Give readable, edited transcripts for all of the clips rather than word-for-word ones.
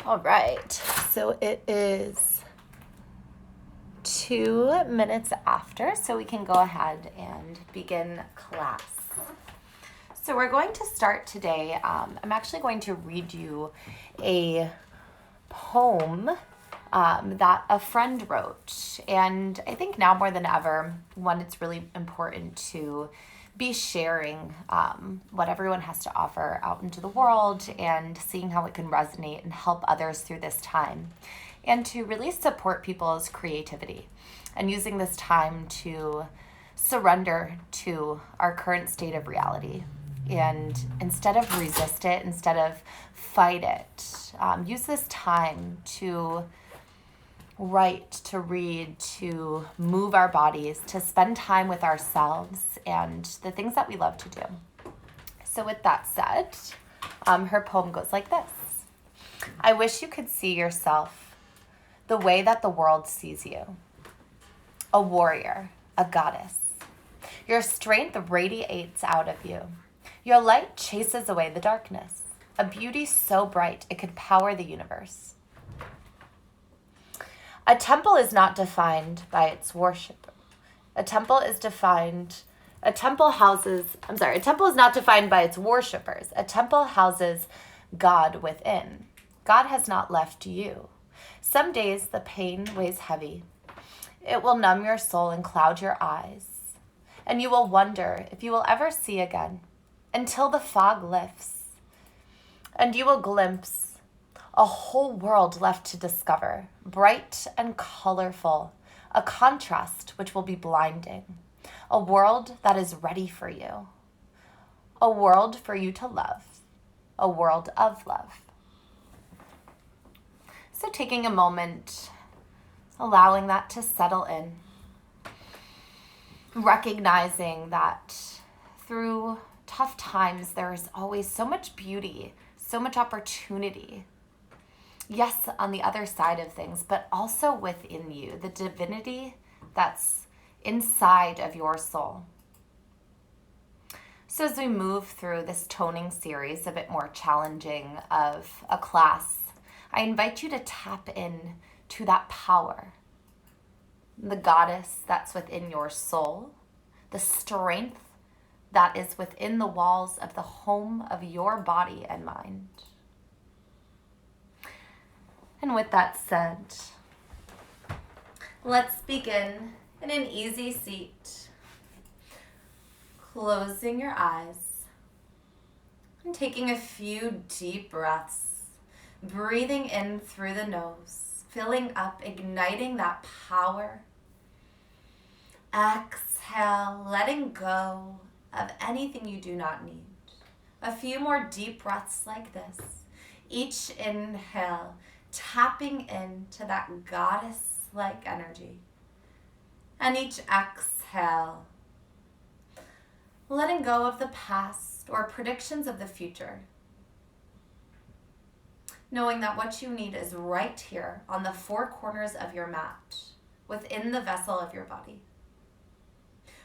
All right, so it is 2 minutes after, so we can go ahead and begin class. So we're going to start today. I'm actually going to read you a poem that a friend wrote. And I think now more than ever, one, it's really important to be sharing what everyone has to offer out into the world and seeing how it can resonate and help others through this time. And to really support people's creativity and using this time to surrender to our current state of reality. And instead of resist it, instead of fight it, use this time to write, to read, to move our bodies, to spend time with ourselves and the things that we love to do. So with that said, her poem goes like this. I wish you could see yourself the way that the world sees you. A warrior, a goddess. Your strength radiates out of you. Your light chases away the darkness. A beauty so bright it could power the universe. A temple is not defined by its worship. A temple is not defined by its worshipers. A temple houses God within. God has not left you. Some days the pain weighs heavy. It will numb your soul and cloud your eyes. And you will wonder if you will ever see again until the fog lifts. And you will glimpse a whole world left to discover, bright and colorful, a contrast which will be blinding, a world that is ready for you, a world for you to love, a world of love. So taking a moment, allowing that to settle in, recognizing that through tough times, there is always so much beauty, so much opportunity. Yes, on the other side of things, but also within you, the divinity that's inside of your soul. So as we move through this toning series, a bit more challenging of a class, I invite you to tap in to that power, the goddess that's within your soul, the strength that is within the walls of the home of your body and mind. And with that said, let's begin in an easy seat, closing your eyes and taking a few deep breaths, breathing in through the nose, filling up, igniting that power. Exhale, letting go of anything you do not need. A few more deep breaths like this. Each inhale, tapping into that goddess-like energy. And each exhale, letting go of the past or predictions of the future. Knowing that what you need is right here on the four corners of your mat, within the vessel of your body.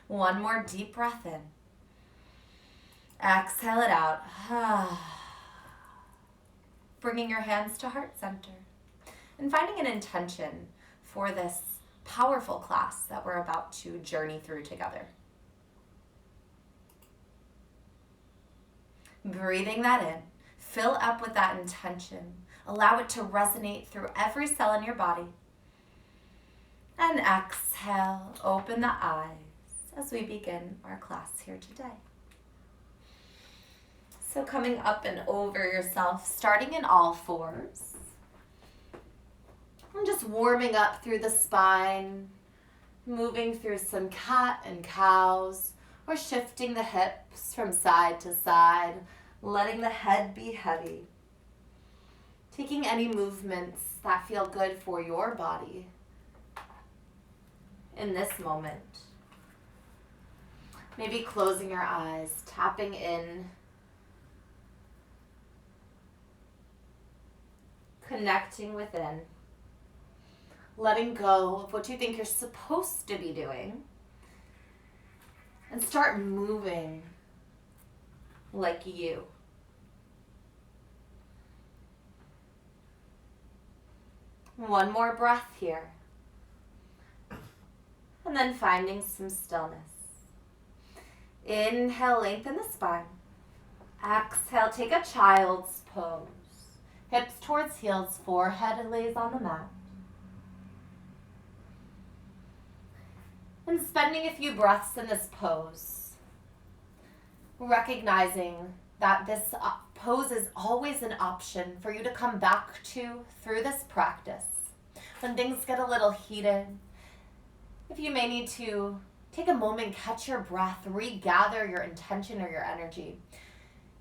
One more deep breath in. Exhale it out. Bringing your hands to heart center and finding an intention for this powerful class that we're about to journey through together. Breathing that in, fill up with that intention. Allow it to resonate through every cell in your body. And exhale, open the eyes as we begin our class here today. So coming up and over yourself, starting in all fours. And just warming up through the spine, moving through some cat and cows, or shifting the hips from side to side, letting the head be heavy. Taking any movements that feel good for your body in this moment. Maybe closing your eyes, tapping in, connecting within, letting go of what you think you're supposed to be doing, and start moving like you. One more breath here. And then finding some stillness. Inhale, lengthen the spine. Exhale, take a child's pose. Hips towards heels, forehead lays on the mat. And spending a few breaths in this pose, recognizing that this pose is always an option for you to come back to through this practice. When things get a little heated, if you may need to take a moment, catch your breath, regather your intention or your energy,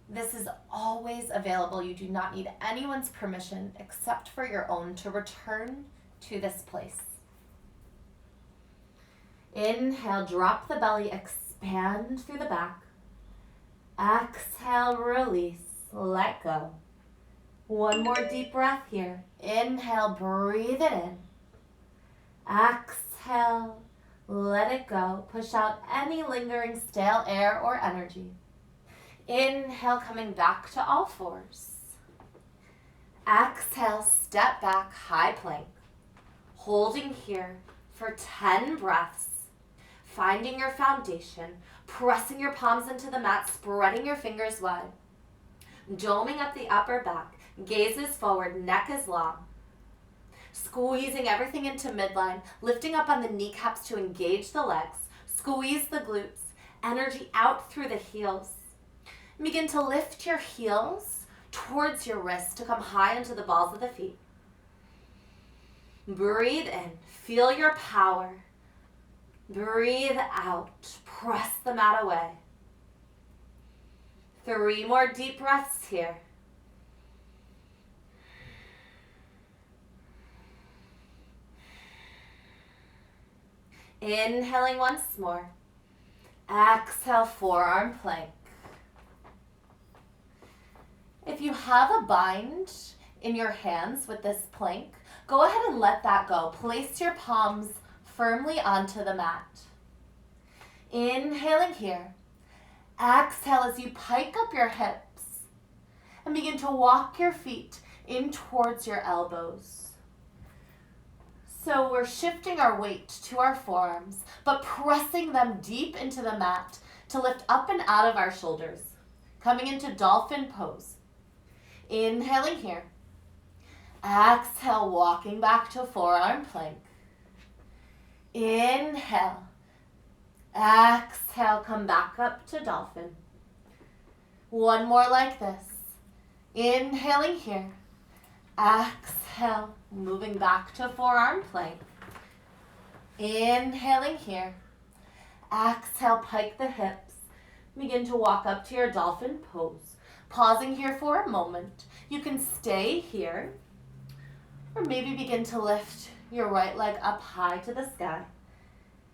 this is always available. You do not need anyone's permission except for your own to return to this place. Inhale, drop the belly, expand through the back. Exhale, release, let go. One more deep breath here. Inhale, breathe it in. Exhale, let it go. Push out any lingering stale air or energy. Inhale, coming back to all fours. Exhale, step back, high plank. Holding here for 10 breaths. Finding your foundation, pressing your palms into the mat, spreading your fingers wide. Doming up the upper back, gaze is forward, neck is long. Squeezing everything into midline, lifting up on the kneecaps to engage the legs. Squeeze the glutes, energy out through the heels. Begin to lift your heels towards your wrists to come high into the balls of the feet. Breathe in, feel your power. Breathe out, press the mat away. 3 more deep breaths here. Inhaling once more. Exhale, forearm plank. If you have a bind in your hands with this plank, go ahead and let that go. Place your palms firmly onto the mat. Inhaling here. Exhale as you pike up your hips and begin to walk your feet in towards your elbows. So we're shifting our weight to our forearms, but pressing them deep into the mat to lift up and out of our shoulders. Coming into dolphin pose. Inhaling here. Exhale, walking back to forearm plank. Inhale. Exhale, come back up to dolphin. One more like this. Inhaling here. Exhale, moving back to forearm plank. Inhaling here. Exhale, pike the hips. Begin to walk up to your dolphin pose. Pausing here for a moment. You can stay here, or maybe begin to lift your right leg up high to the sky.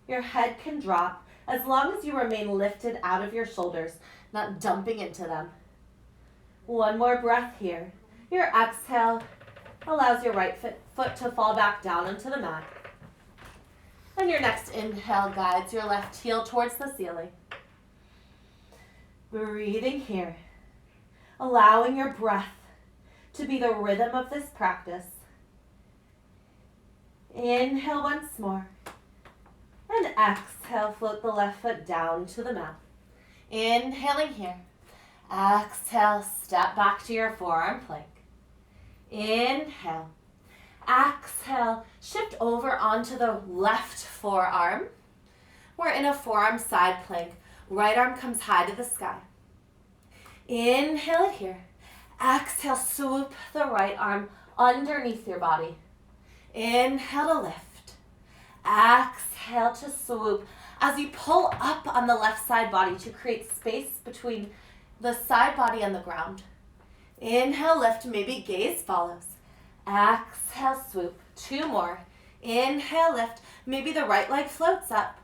Your head can drop as long as you remain lifted out of your shoulders, not dumping into them. One more breath here. Your exhale allows your right foot to fall back down into the mat. And your next inhale guides your left heel towards the ceiling. Breathing here. Allowing your breath to be the rhythm of this practice. Inhale once more. And exhale, float the left foot down to the mat. Inhaling here. Exhale, step back to your forearm plank. Inhale. Exhale, shift over onto the left forearm. We're in a forearm side plank. Right arm comes high to the sky. Inhale it here. Exhale, swoop the right arm underneath your body. Inhale to lift. Exhale to swoop as you pull up on the left side body to create space between the side body and the ground. Inhale, lift, maybe gaze follows. Exhale, swoop. 2 more. Inhale, lift, maybe the right leg floats up.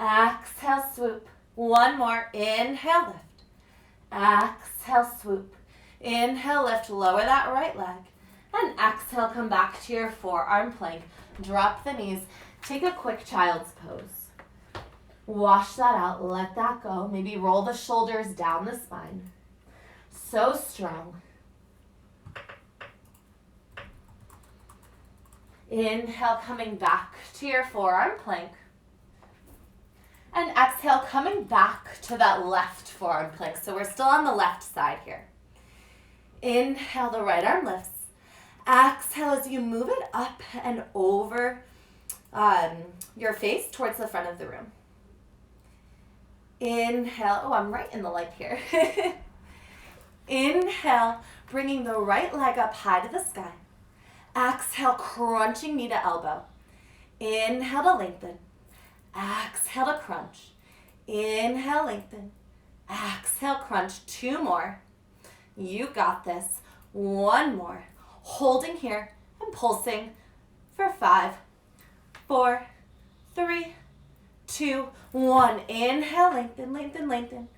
Exhale, swoop. 1 more. Inhale, lift. Exhale, swoop. Inhale, lift, lower that right leg. And exhale, come back to your forearm plank. Drop the knees. Take a quick child's pose. Wash that out, let that go. Maybe roll the shoulders down the spine. So strong. Inhale, coming back to your forearm plank. And exhale, coming back to that left forearm plank. So we're still on the left side here. Inhale, the right arm lifts. Exhale as you move it up and over your face towards the front of the room. Inhale. Oh, I'm right in the light here. Inhale, bringing the right leg up high to the sky. Exhale, crunching knee to elbow. Inhale to lengthen. Exhale to crunch. Inhale, lengthen. Exhale, crunch. 2 more. You got this. 1 more. Holding here and pulsing for 5, 4, 3, 2, 1. Inhale, lengthen, lengthen, lengthen.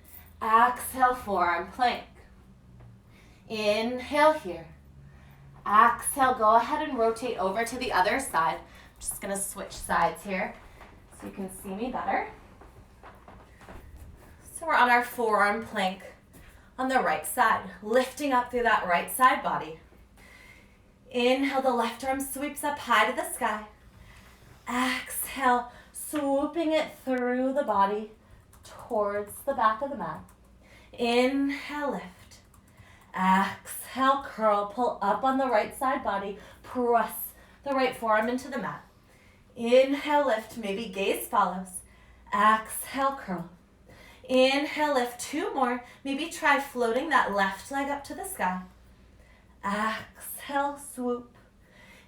Exhale, forearm plank. Inhale here. Exhale, go ahead and rotate over to the other side. I'm just going to switch sides here so you can see me better. So we're on our forearm plank on the right side, lifting up through that right side body. Inhale, the left arm sweeps up high to the sky. Exhale, swooping it through the body towards the back of the mat. Inhale, lift. Exhale, curl, pull up on the right side body, press the right forearm into the mat. Inhale, lift, maybe gaze follows. Exhale, curl. Inhale, lift, 2 more. Maybe try floating that left leg up to the sky. Exhale, swoop.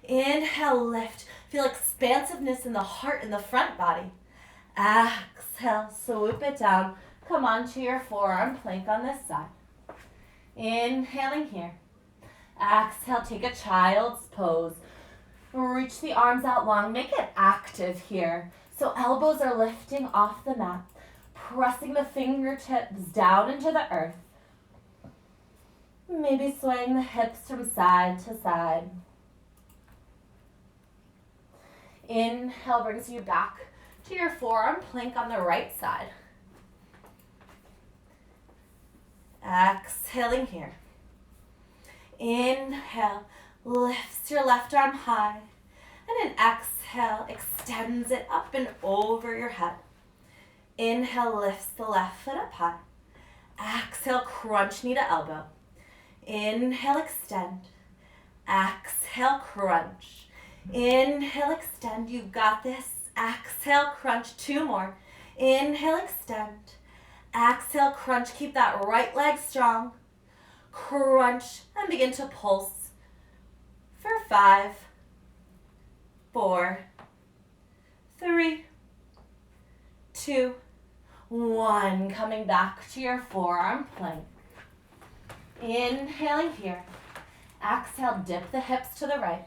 Inhale, lift. Feel expansiveness in the heart and the front body. Exhale, swoop it down. Come onto your forearm plank on this side. Inhaling here. Exhale, take a child's pose. Reach the arms out long. Make it active here. So elbows are lifting off the mat. Pressing the fingertips down into the earth. Maybe swaying the hips from side to side. Inhale brings you back to your forearm plank on the right side. Exhaling here. Inhale, lifts your left arm high. And an exhale, extends it up and over your head. Inhale, lifts the left foot up high. Exhale, crunch knee to elbow. Inhale, extend. Exhale, crunch. Inhale, extend. You got this. Exhale, crunch. 2 more. Inhale, extend. Exhale, crunch. Keep that right leg strong. Crunch and begin to pulse for 5, 4, 3, 2, 1. Coming back to your forearm plank. Inhaling here. Exhale, dip the hips to the right.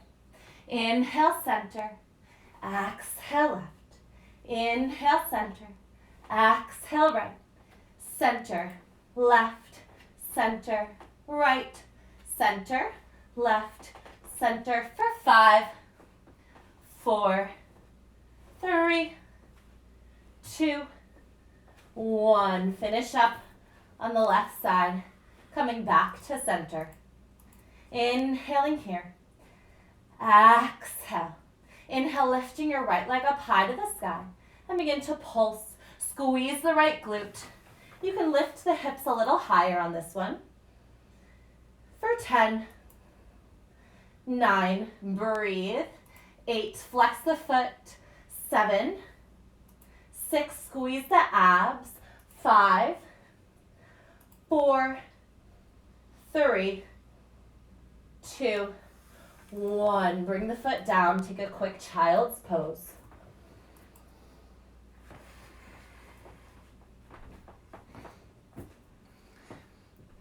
Inhale, center. Exhale, left. Inhale, center. Exhale, right. Center, left, center, right, center, left, center for 5, 4, 3, 2, 1. Finish up on the left side, coming back to center. Inhaling here. Exhale. Inhale, lifting your right leg up high to the sky and begin to pulse. Squeeze the right glute. You can lift the hips a little higher on this one. For 10, 9, breathe. 8, flex the foot. 7, 6, squeeze the abs. 5, 4, 3, 2, 1. Bring the foot down. Take a quick child's pose.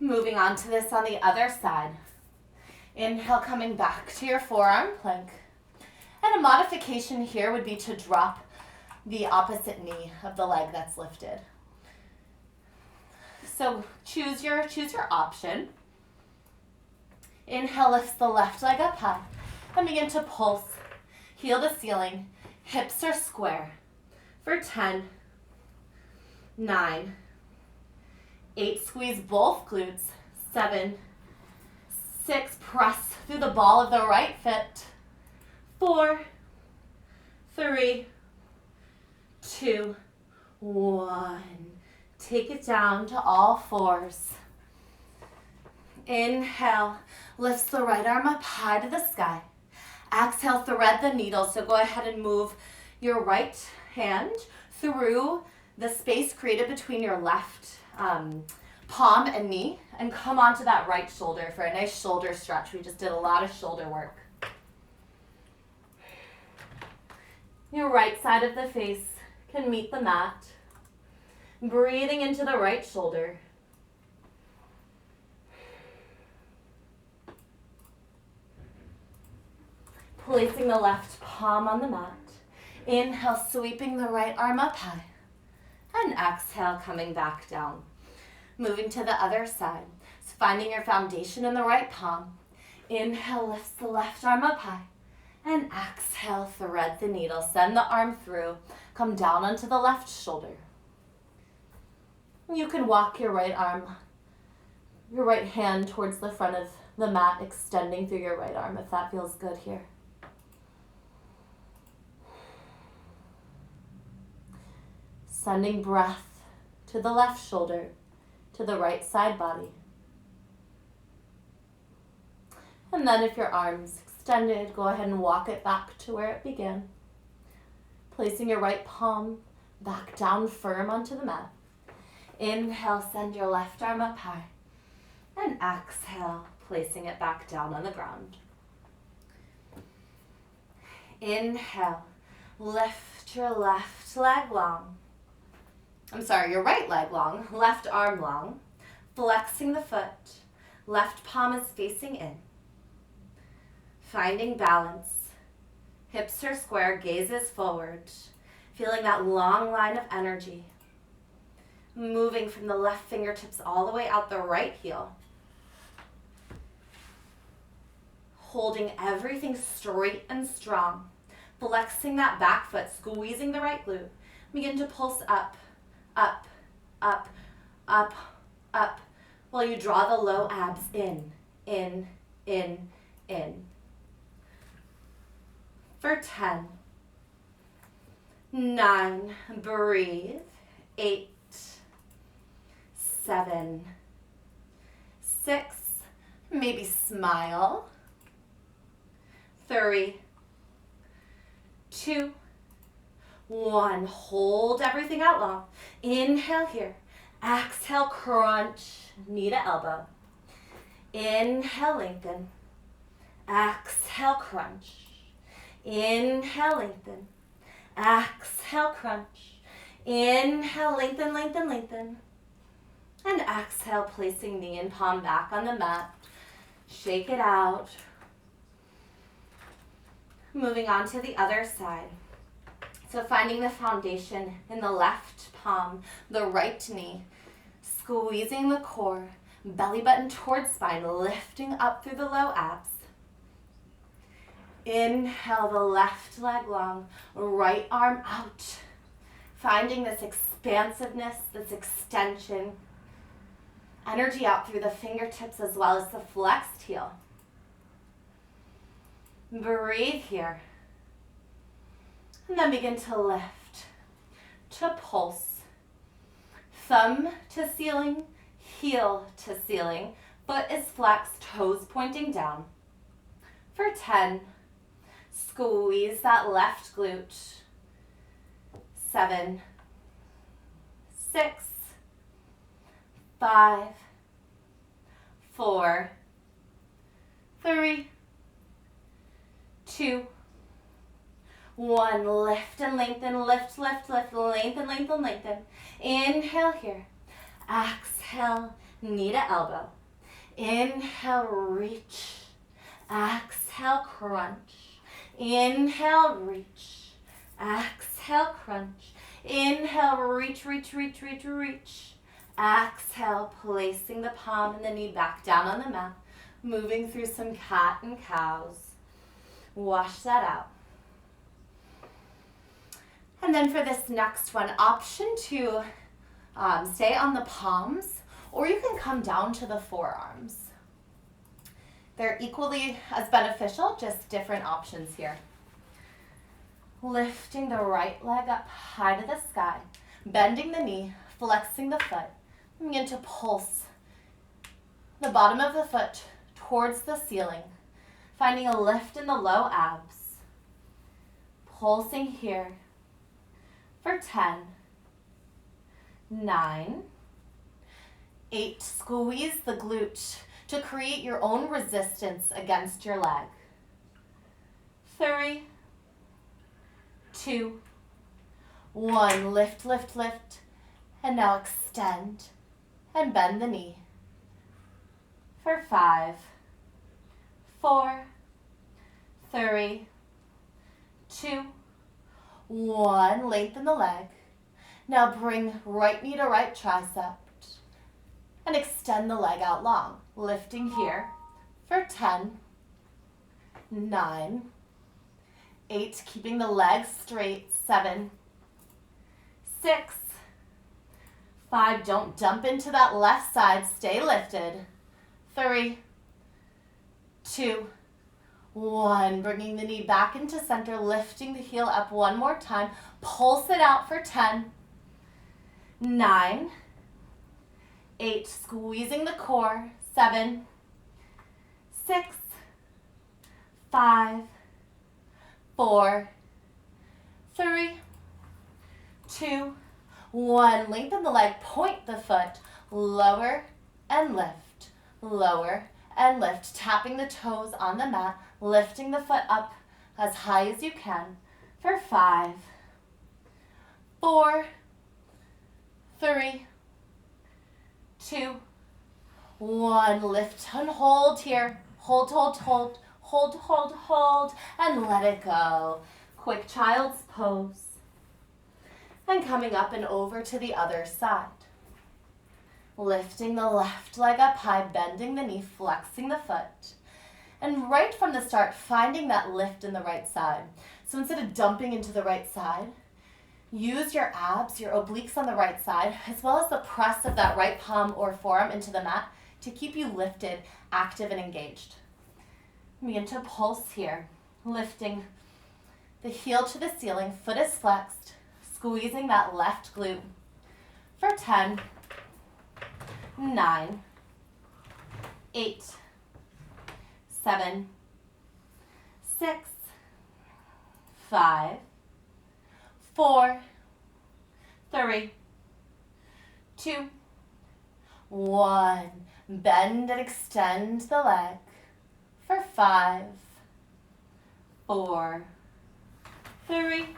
Moving on to this on the other side. Inhale, coming back to your forearm plank. And a modification here would be to drop the opposite knee of the leg that's lifted. So choose your option. Inhale, lifts the left leg up high and begin to pulse. Heel to ceiling. Hips are square. For 10, 9, 8, squeeze both glutes. 7, 6, press through the ball of the right foot. 4, 3, 2, 1. Take it down to all fours. Inhale, lifts the right arm up high to the sky. Exhale, thread the needle. So go ahead and move your right hand through the space created between your left palm and knee and come onto that right shoulder for a nice shoulder stretch. We just did a lot of shoulder work. Your right side of the face can meet the mat. Breathing into the right shoulder. Placing the left palm on the mat. Inhale, sweeping the right arm up high. And exhale, coming back down. Moving to the other side. So finding your foundation in the right palm. Inhale, lifts the left arm up high. And exhale, thread the needle. Send the arm through. Come down onto the left shoulder. You can walk your right hand towards the front of the mat, extending through your right arm if that feels good here. Sending breath to the left shoulder, to the right side body. And then if your arm's extended, go ahead and walk it back to where it began. Placing your right palm back down firm onto the mat. Inhale, send your left arm up high. And exhale, placing it back down on the ground. Inhale, lift your left leg long. Your right leg long, left arm long. Flexing the foot, left palm is facing in. Finding balance. Hips are square, gaze is forward. Feeling that long line of energy. Moving from the left fingertips all the way out the right heel. Holding everything straight and strong. Flexing that back foot, squeezing the right glute. Begin to pulse up, up, up, up, up, while you draw the low abs in, in, in. For 10, 9, breathe, 8, 7, 6, maybe smile, 3, 2, 1, hold everything out long. Inhale here, exhale, crunch, knee to elbow. Inhale, lengthen, exhale, crunch. Inhale, lengthen, exhale, crunch. Inhale, lengthen, lengthen, lengthen. And exhale, placing knee and palm back on the mat. Shake it out. Moving on to the other side. So finding the foundation in the left palm, the right knee, squeezing the core, belly button towards spine, lifting up through the low abs. Inhale, the left leg long, right arm out. Finding this expansiveness, this extension. Energy out through the fingertips as well as the flexed heel. Breathe here. And then begin to lift, to pulse. Thumb to ceiling, heel to ceiling. Foot is flexed, toes pointing down. For 10, squeeze that left glute. 7, 6, 5, 4, 3, 2, 1. Lift and lengthen, lift, lift, lift, lengthen, lengthen, lengthen. Inhale here. Exhale, knee to elbow. Inhale, reach. Exhale, crunch. Inhale, reach. Exhale, crunch. Inhale, reach, reach, reach, reach, reach. Exhale, placing the palm and the knee back down on the mat. Moving through some cat and cows. Wash that out. And then for this next one, option to stay on the palms, or you can come down to the forearms. They're equally as beneficial, just different options here. Lifting the right leg up high to the sky, bending the knee, flexing the foot. Begin to pulse the bottom of the foot towards the ceiling, finding a lift in the low abs. Pulsing here for 10, 9, 8. Squeeze the glute to create your own resistance against your leg. 3, 2, 1. Lift, lift, lift. And now extend and bend the knee. For 5, 4, 3, 2, 1. Lengthen the leg. Now bring right knee to right tricep and extend the leg out long. Lifting here for 10, 9, 8. Keeping the legs straight. 7, 6, 5. Don't dump into that left side. Stay lifted. 3, 2, 1. Bringing the knee back into center, lifting the heel up one more time. Pulse it out for 10, 9, 8. Squeezing the core. 7, 6, 5, 4, 3, 2, 1. Lengthen the leg, point the foot, lower and lift, lower and lift. Tapping the toes on the mat, lifting the foot up as high as you can for 5, 4, 3, 2, 1. Lift and hold here. Hold, hold, hold, hold, hold, hold, and let it go. Quick child's pose. And coming up and over to the other side. Lifting the left leg up high, bending the knee, flexing the foot. And right from the start, finding that lift in the right side. So instead of dumping into the right side, use your abs, your obliques on the right side, as well as the press of that right palm or forearm into the mat to keep you lifted, active, and engaged. Begin to pulse here, lifting the heel to the ceiling, foot is flexed, squeezing that left glute for 10, 9, 8, 7, 6, 5, 4, 3, 2, 1. Bend and extend the leg for 5, 4, 3,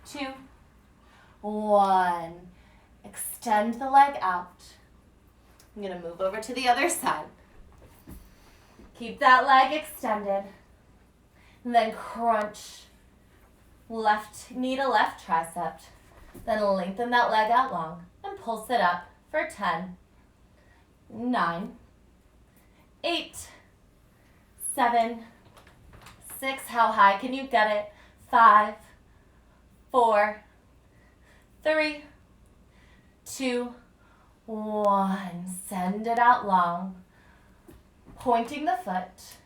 2, 1. Extend the leg out. I'm going to move over to the other side. Keep that leg extended. And then crunch left knee to left tricep. Then lengthen that leg out long and pulse it up for 10, 9, 8, 7, 6. How high can you get it? 5, 4, 3, 2, 1. Send it out long. Pointing the foot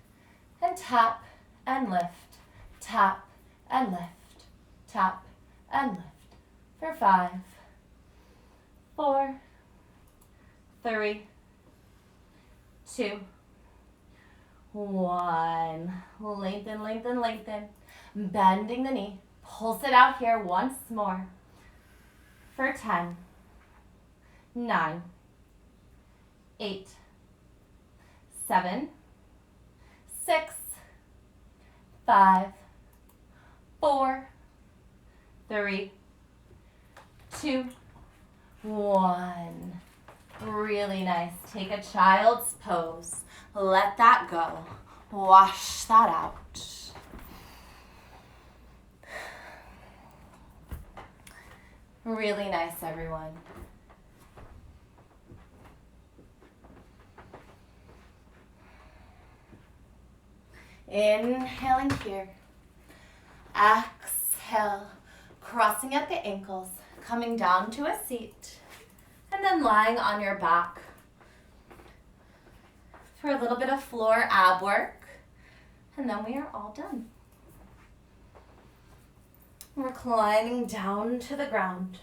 and tap and lift, tap and lift, tap and lift for 5, 4, 3, 2, 1. Lengthen, lengthen, lengthen. Bending the knee. Pulse it out here once more for 10, 9, 8, 7, 6, 5, 4, 3, 2, 1. Really nice. Take a child's pose. Let that go. Wash that out. Really nice, everyone. Inhaling here. Exhale, crossing at the ankles, coming down to a seat, and then lying on your back for a little bit of floor ab work, and then we are all done. Reclining down to the ground.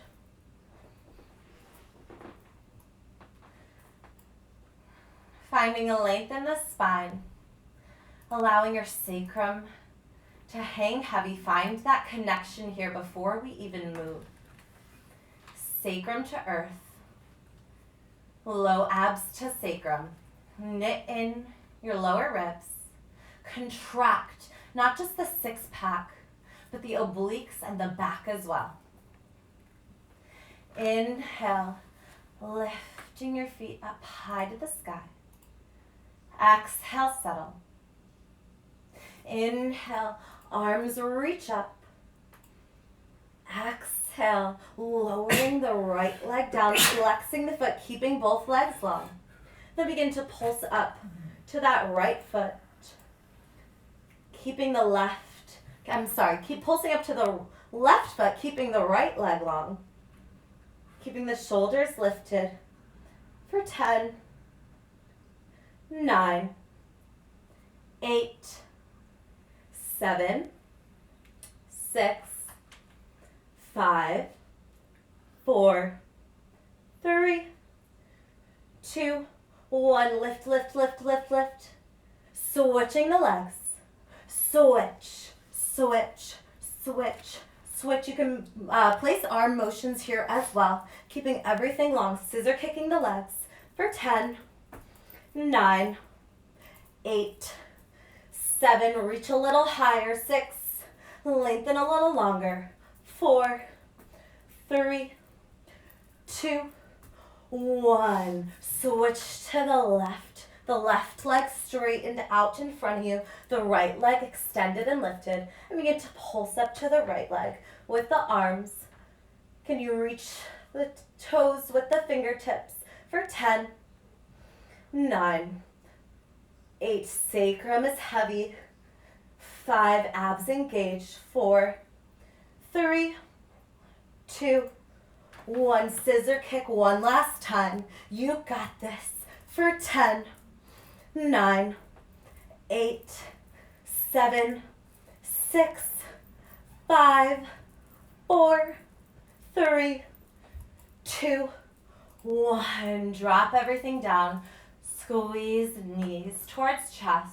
Finding a length in the spine, allowing your sacrum to hang heavy. Find that connection here before we even move. Sacrum to earth, low abs to sacrum. Knit in your lower ribs. Contract, not just the six pack, but the obliques and the back as well. Inhale, lifting your feet up high to the sky. Exhale, settle. Inhale, arms reach up. Exhale, lowering the right leg down, flexing the foot, keeping both legs long. Then begin to pulse up to that right foot. Keep pulsing up to the left foot, keeping the right leg long. Keeping the shoulders lifted for 10, 9, 8, 7, 6, 5, 4, 3, 2, 1. Lift, lift, lift, lift, lift. Switching the legs. Switch, switch, switch, switch. You can place arm motions here as well, keeping everything long. Scissor kicking the legs for 10, 9, 8, 7. Reach a little higher. 6. Lengthen a little longer. 4, 3, 2, 1. Switch to the left. The left leg straightened out in front of you. The right leg extended and lifted. And begin to pulse up to the right leg with the arms. Can you reach the toes with the fingertips for 10, 9, 8. Sacrum is heavy. 5. Abs engaged. 4, 3, 2, 1. Scissor kick one last time. You got this for 10, 9, 8, 7, 6, 5, 4, 3, 2, 1. Drop everything down. Squeeze knees towards chest.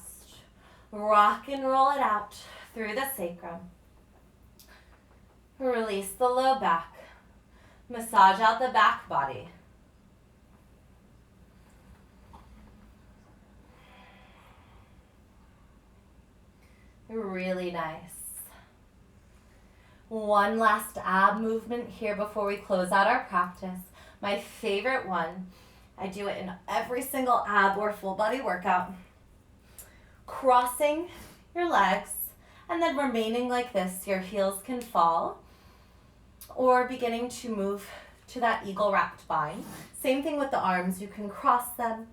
Rock and roll it out through the sacrum. Release the low back. Massage out the back body. Really nice. One last ab movement here before we close out our practice. My favorite one. I do it in every single ab or full body workout. Crossing your legs and then remaining like this. Your heels can fall or beginning to move to that eagle wrapped bind. Same thing with the arms. You can cross them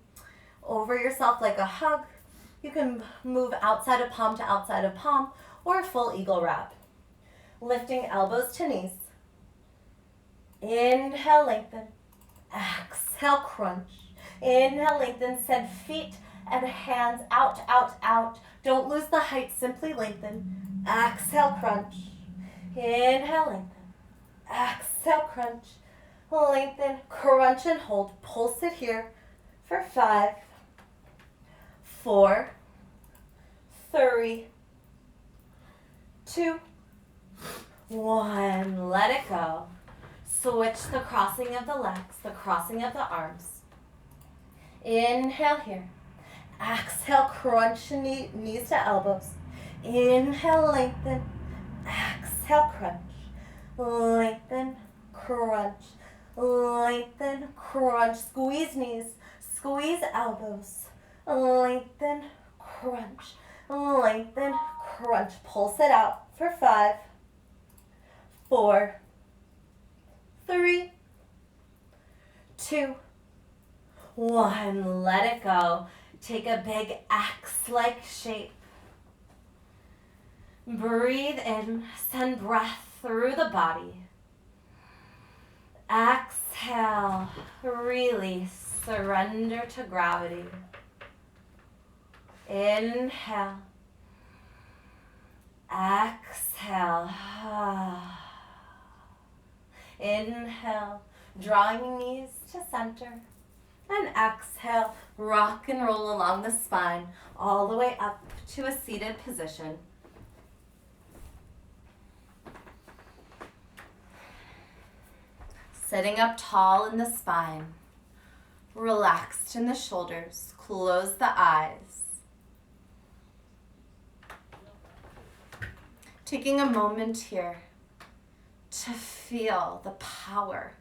over yourself like a hug. You can move outside of palm to outside of palm or a full eagle wrap. Lifting elbows to knees. Inhale, lengthen. Exhale, crunch. Inhale, lengthen. Send feet and hands out, out, out. Don't lose the height. Simply lengthen. Exhale, crunch. Inhale, lengthen. Exhale, crunch. Lengthen, crunch, and hold. Pulse it here for 5, 4, 3, 2, 1. Let it go. Switch the crossing of the legs, the crossing of the arms. Inhale here. Exhale, crunch knees to elbows. Inhale, lengthen. Exhale, crunch. Lengthen, crunch. Lengthen, crunch. Squeeze knees, squeeze elbows. Lengthen, crunch. Lengthen, crunch. Pulse it out for 5, 4, 3, 2, 1. Let it go. Take a big X-like shape. Breathe in. Send breath through the body. Exhale. Release. Surrender to gravity. Inhale. Exhale. Inhale, drawing knees to center. And exhale, rock and roll along the spine, all the way up to a seated position. Sitting up tall in the spine, relaxed in the shoulders, close the eyes. Taking a moment here to feel the power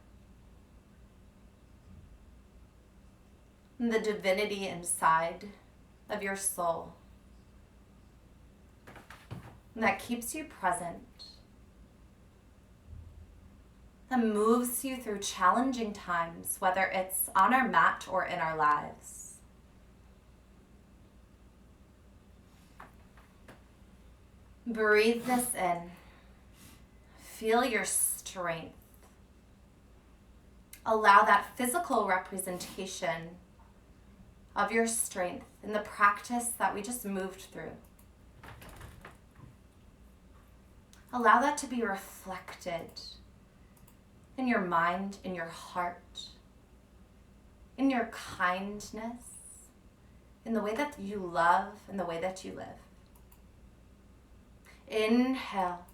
and the divinity inside of your soul that keeps you present, that moves you through challenging times, whether it's on our mat or in our lives. Breathe this in. Feel your strength. Allow that physical representation of your strength in the practice that we just moved through. Allow that to be reflected in your mind, in your heart, in your kindness, in the way that you love and the way that you live. Inhale.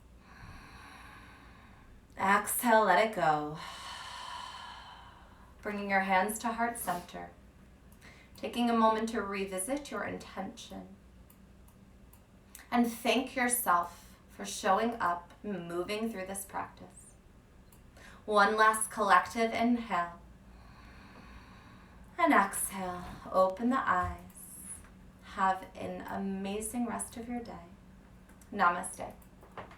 Exhale, let it go. Bringing your hands to heart center. Taking a moment to revisit your intention. And thank yourself for showing up, moving through this practice. One last collective inhale. And exhale, open the eyes. Have an amazing rest of your day. Namaste.